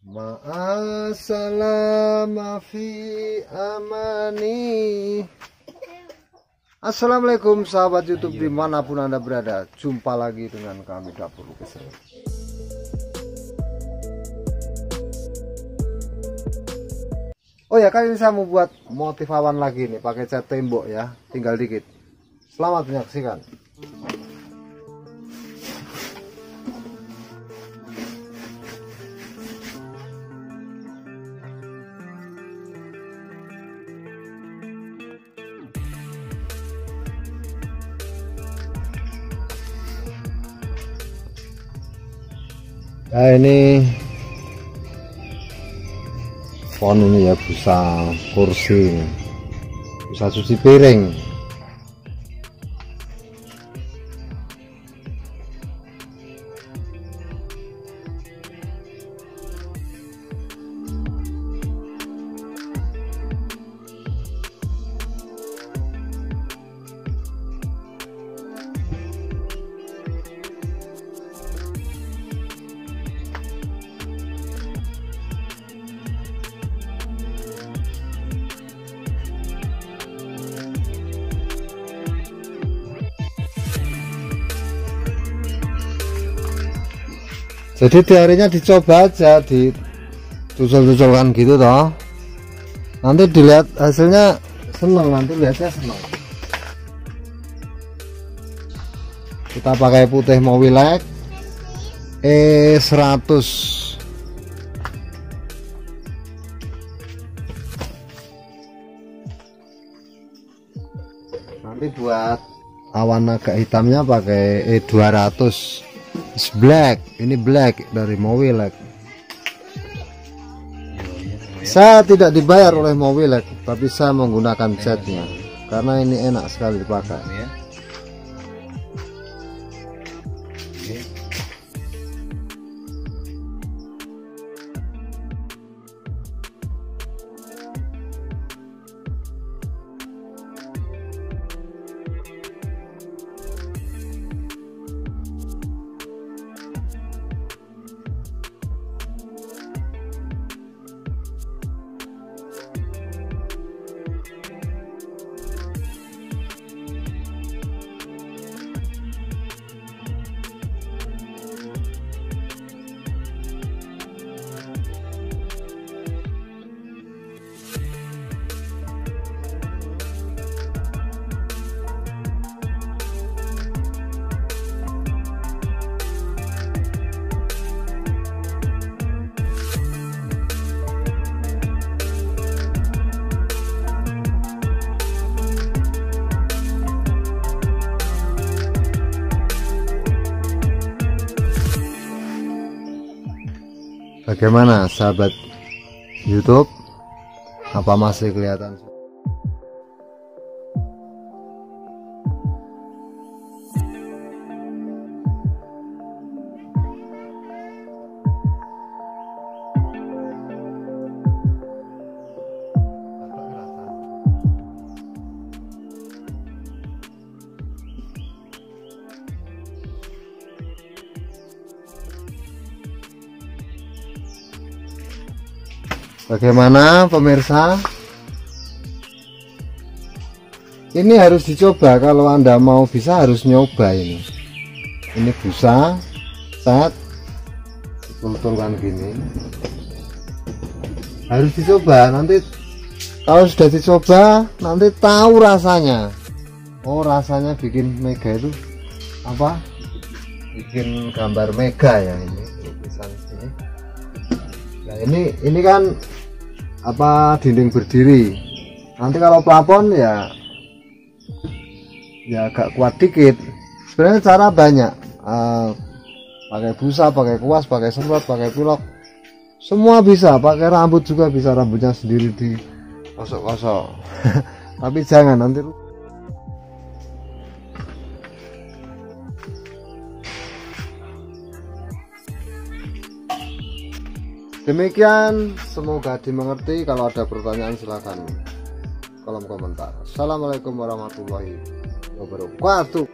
Ma'assalam fi amani. Assalamualaikum sahabat YouTube dimanapun Anda berada. Jumpa lagi dengan kami Dapur Lukis. Oh ya, kali ini saya mau buat motif awan lagi nih, pakai cat tembok ya, tinggal dikit. Selamat menyaksikan. Nah, ini spon ini ya, busa kursi, busa cuci piring. Jadi di harinya dicoba aja, ditusul-tusulkan gitu toh. Nanti dilihat hasilnya seneng, nanti lihatnya seneng. Kita pakai putih mowilek E100. Nanti buat awan agak hitamnya pakai E200. Black, ini black dari mowilek. Saya tidak dibayar oleh mowilek, tapi saya menggunakan catnya karena ini enak sekali dipakai. Bagaimana sahabat YouTube? Apa masih kelihatan? Bagaimana pemirsa? Ini harus dicoba, kalau Anda mau bisa harus nyoba ini. Ini busa, cat, dipul-pulkan gini. Harus dicoba, nanti kalau sudah dicoba nanti tahu rasanya. Oh, rasanya bikin mega itu apa? Bikin gambar mega ya ini lukisan ini. Nah, ini kan apa, dinding berdiri. Nanti kalau plafon ya agak kuat dikit. Sebenarnya cara banyak, pakai busa, pakai kuas, pakai semprot, pakai pilok, semua bisa. Pakai rambut juga bisa, rambutnya sendiri di kosok-kosok. Tapi jangan nanti. Demikian, semoga dimengerti. Kalau ada pertanyaan silahkan kolom komentar. Assalamualaikum warahmatullahi wabarakatuh.